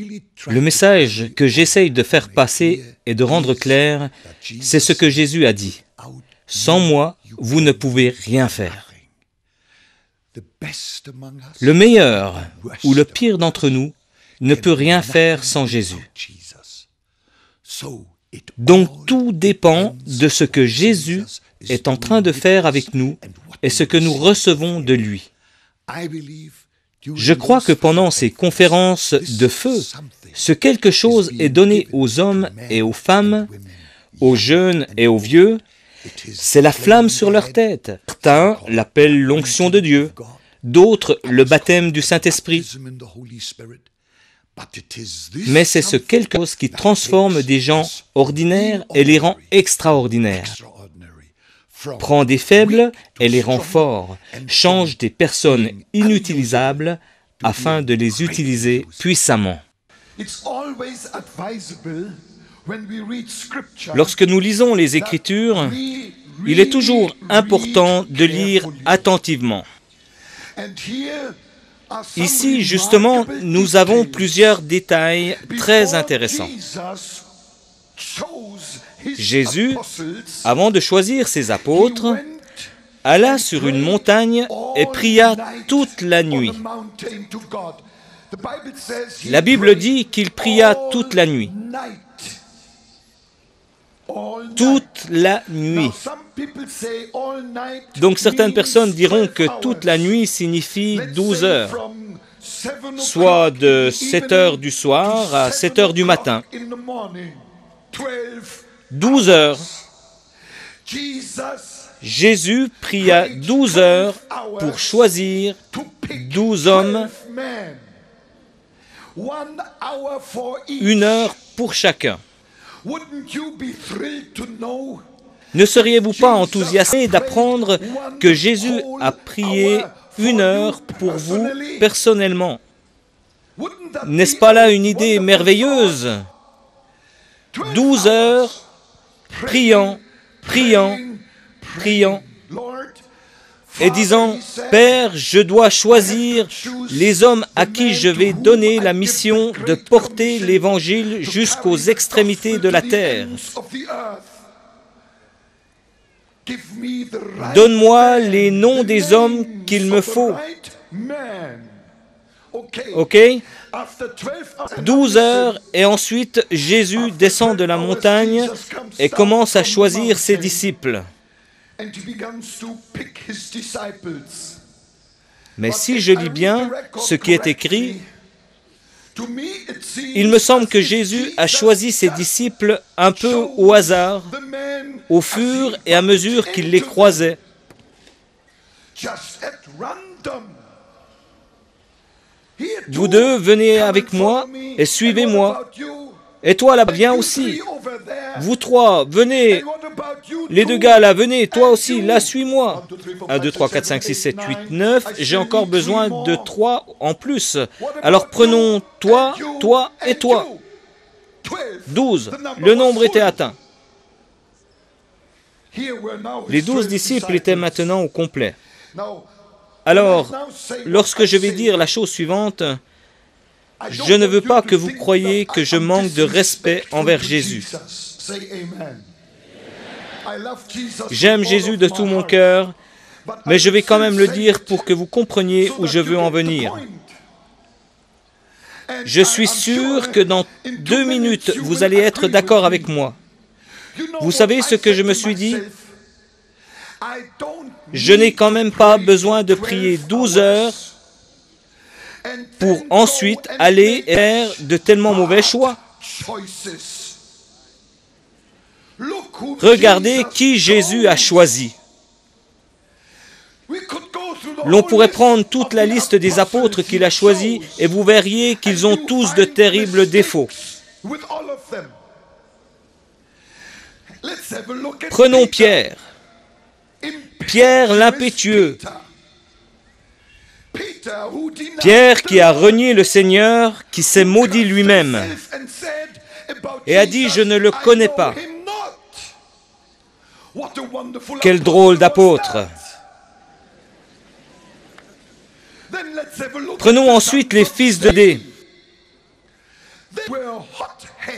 Le message que j'essaye de faire passer et de rendre clair, c'est ce que Jésus a dit. Sans moi, vous ne pouvez rien faire. Le meilleur ou le pire d'entre nous ne peut rien faire sans Jésus. Donc tout dépend de ce que Jésus est en train de faire avec nous et ce que nous recevons de lui. Je crois que pendant ces conférences de feu, ce quelque chose est donné aux hommes et aux femmes, aux jeunes et aux vieux, c'est la flamme sur leur tête. Certains l'appellent l'onction de Dieu, d'autres le baptême du Saint-Esprit. Mais c'est ce quelque chose qui transforme des gens ordinaires et les rend extraordinaires. Prend des faibles et les rend forts, change des personnes inutilisables afin de les utiliser puissamment. Lorsque nous lisons les Écritures, il est toujours important de lire attentivement. Ici, justement, nous avons plusieurs détails très intéressants. Jésus, avant de choisir ses apôtres, alla sur une montagne et pria toute la nuit. La Bible dit qu'il pria toute la nuit. Toute la nuit. Donc certaines personnes diront que toute la nuit signifie 12 heures, soit de 7 heures du soir à 7 heures du matin. 12 heures. Jésus pria 12 heures pour choisir 12 hommes, 1 heure pour chacun. Ne seriez-vous pas enthousiasmé d'apprendre que Jésus a prié 1 heure pour vous personnellement? N'est-ce pas là une idée merveilleuse? 12 heures, priant, priant, priant, et disant, « Père, je dois choisir les hommes à qui je vais donner la mission de porter l'Évangile jusqu'aux extrémités de la terre. Donne-moi les noms des hommes qu'il me faut. » Ok? 12 heures, et ensuite Jésus descend de la montagne et commence à choisir ses disciples. Mais si je lis bien ce qui est écrit, il me semble que Jésus a choisi ses disciples un peu au hasard, au fur et à mesure qu'il les croisait. Vous deux, venez avec moi et suivez-moi. Et toi là, viens aussi. Vous trois, venez. Les deux gars là, venez. Toi aussi, là, suis-moi. 1, 2, 3, 4, 5, 6, 7, 8, 9. J'ai encore besoin de 3 en plus. Alors prenons toi, toi et toi. 12. Le nombre était atteint. Les 12 disciples étaient maintenant au complet. Alors, lorsque je vais dire la chose suivante, je ne veux pas que vous croyiez que je manque de respect envers Jésus. J'aime Jésus de tout mon cœur, mais je vais quand même le dire pour que vous compreniez où je veux en venir. Je suis sûr que dans 2 minutes, vous allez être d'accord avec moi. Vous savez ce que je me suis dit? Je n'ai quand même pas besoin de prier 12 heures pour ensuite aller faire de tellement mauvais choix. Regardez qui Jésus a choisi. L'on pourrait prendre toute la liste des apôtres qu'il a choisis et vous verriez qu'ils ont tous de terribles défauts. Prenons Pierre. Pierre l'impétueux. Pierre qui a renié le Seigneur, qui s'est maudit lui-même et a dit « Je ne le connais pas ». Quel drôle d'apôtre! Prenons ensuite les fils de Dé.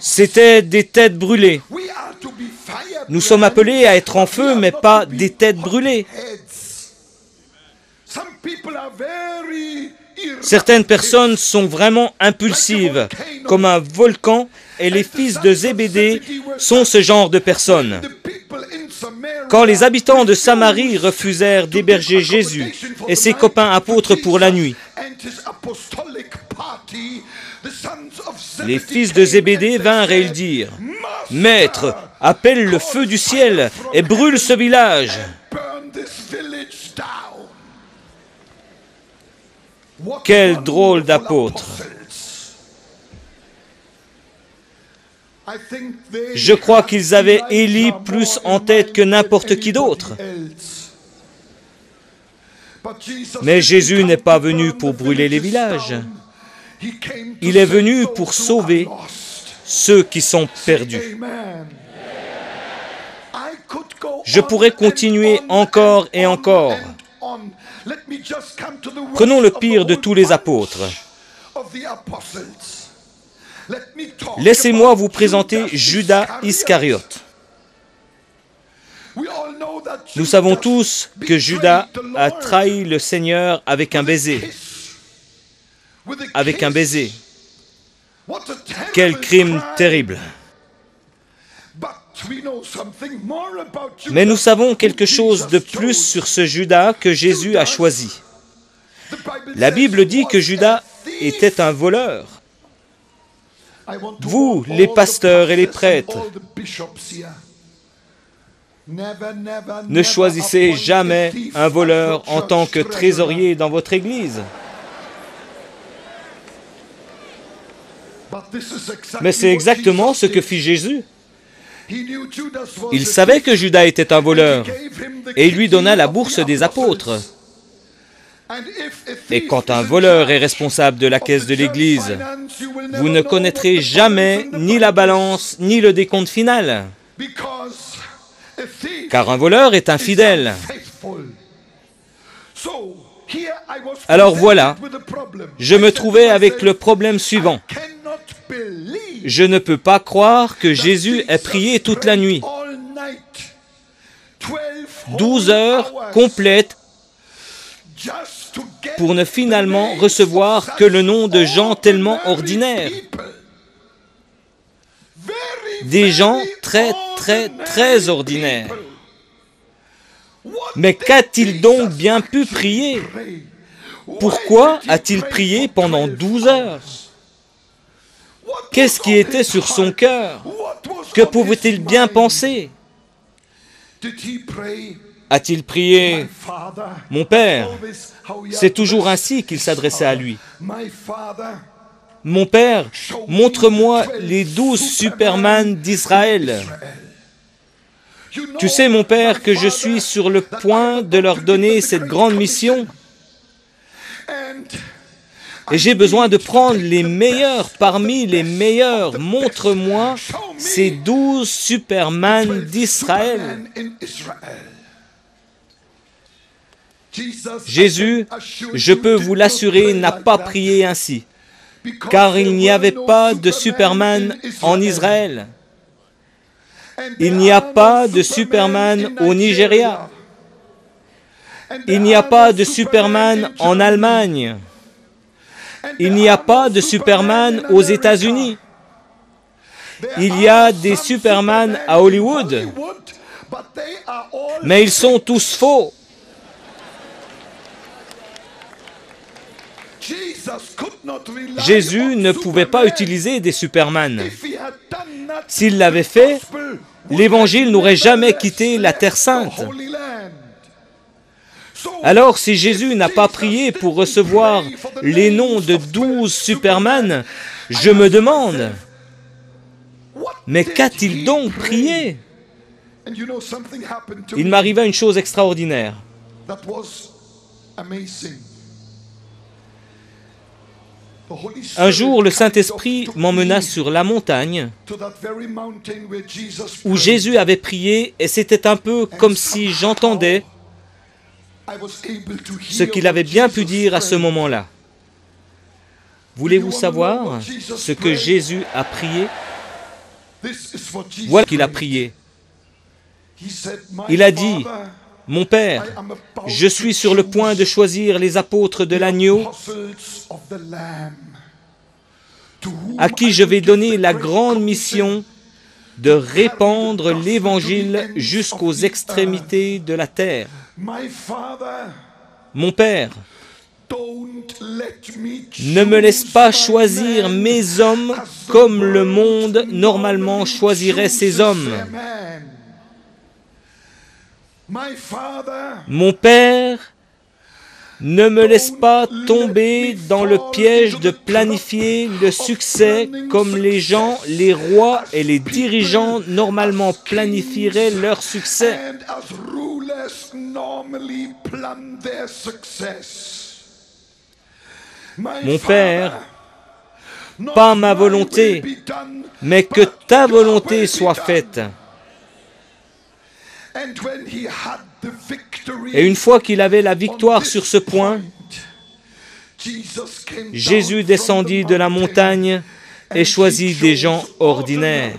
C'étaient des têtes brûlées. Nous sommes appelés à être en feu, mais pas des têtes brûlées. Certaines personnes sont vraiment impulsives, comme un volcan, et les fils de Zébédée sont ce genre de personnes. Quand les habitants de Samarie refusèrent d'héberger Jésus et ses copains apôtres pour la nuit, les fils de Zébédée vinrent et ils dirent, « Maître, appelle le feu du ciel et brûle ce village. » Quel drôle d'apôtre! Je crois qu'ils avaient Élie plus en tête que n'importe qui d'autre. Mais Jésus n'est pas venu pour brûler les villages. Il est venu pour sauver ceux qui sont perdus. Je pourrais continuer encore et encore. Prenons le pire de tous les apôtres. Laissez-moi vous présenter Judas Iscariote. Nous savons tous que Judas a trahi le Seigneur avec un baiser. Avec un baiser. Quel crime terrible! Mais nous savons quelque chose de plus sur ce Judas que Jésus a choisi. La Bible dit que Judas était un voleur. Vous, les pasteurs et les prêtres, ne choisissez jamais un voleur en tant que trésorier dans votre église. Mais c'est exactement ce que fit Jésus. Il savait que Judas était un voleur et il lui donna la bourse des apôtres. Et quand un voleur est responsable de la caisse de l'Église, vous ne connaîtrez jamais ni la balance ni le décompte final. Car un voleur est infidèle. Alors voilà, je me trouvais avec le problème suivant. Je ne peux pas croire que Jésus ait prié toute la nuit. 12 heures complètes pour ne finalement recevoir que le nom de gens tellement ordinaires. Des gens très ordinaires. Mais qu'a-t-il donc bien pu prier? Pourquoi a-t-il prié pendant 12 heures? Qu'est-ce qui était sur son cœur? Que pouvait-il bien penser? A-t-il prié, « Mon Père », c'est toujours ainsi qu'il s'adressait à lui. « Mon Père, montre-moi les 12 Superman d'Israël. Tu sais, mon Père, que je suis sur le point de leur donner cette grande mission. Et j'ai besoin de prendre les meilleurs parmi les meilleurs. Montre-moi ces 12 Superman d'Israël. » Jésus, je peux vous l'assurer, n'a pas prié ainsi, car il n'y avait pas de Superman en Israël. Il n'y a pas de Superman au Nigeria. Il n'y a pas de Superman en Allemagne. Il n'y a pas de Superman aux États-Unis. Il y a des Superman à Hollywood, mais ils sont tous faux. Jésus ne pouvait pas utiliser des Superman. S'il l'avait fait, l'Évangile n'aurait jamais quitté la Terre Sainte. Alors, si Jésus n'a pas prié pour recevoir les noms de 12 Superman, je me demande, mais qu'a-t-il donc prié? Il m'arriva une chose extraordinaire. Un jour, le Saint-Esprit m'emmena sur la montagne où Jésus avait prié, et c'était un peu comme si j'entendais ce qu'il avait bien pu dire à ce moment-là. Voulez-vous savoir ce que Jésus a prié? Voilà qu'il a prié. Il a dit, « Mon Père, je suis sur le point de choisir les apôtres de l'agneau à qui je vais donner la grande mission de répandre l'Évangile jusqu'aux extrémités de la terre. Mon Père, ne me laisse pas choisir mes hommes comme le monde normalement choisirait ses hommes. Mon Père, ne me laisse pas tomber dans le piège de planifier le succès comme les gens, les rois et les dirigeants normalement planifieraient leur succès. Mon Père, pas ma volonté, mais que ta volonté soit faite. Et une fois qu'il avait la victoire sur ce point, Jésus descendit de la montagne et choisit des gens ordinaires.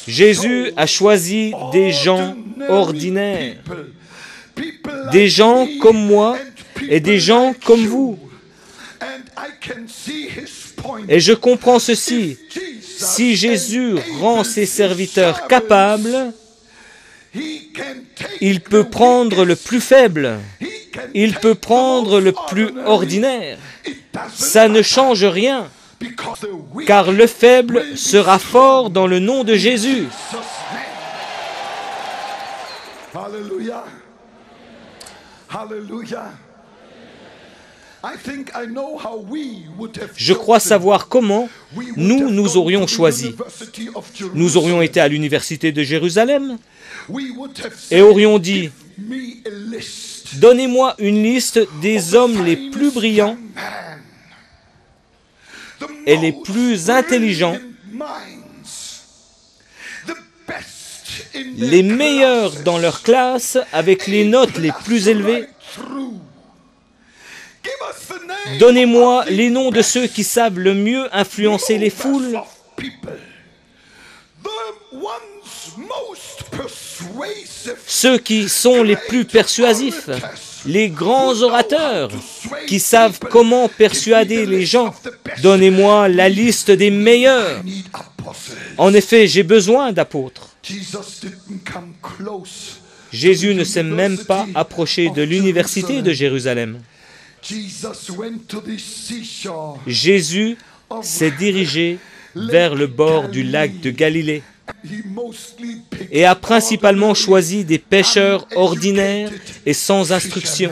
Jésus a choisi des gens ordinaires, des gens comme moi et des gens comme vous. Et je comprends ceci. Si Jésus rend ses serviteurs capables, il peut prendre le plus faible, il peut prendre le plus ordinaire. Ça ne change rien, car le faible sera fort dans le nom de Jésus. Alléluia. Alléluia. Je crois savoir comment nous aurions choisi. Nous aurions été à l'université de Jérusalem et aurions dit, « Donnez-moi une liste des hommes les plus brillants et les plus intelligents, les meilleurs dans leur classe avec les notes les plus élevées. Donnez-moi les noms de ceux qui savent le mieux influencer les foules, ceux qui sont les plus persuasifs, les grands orateurs qui savent comment persuader les gens. Donnez-moi la liste des meilleurs. En effet, j'ai besoin d'apôtres. » Jésus ne s'est même pas approché de l'université de Jérusalem. Jésus s'est dirigé vers le bord du lac de Galilée et a principalement choisi des pêcheurs ordinaires et sans instruction.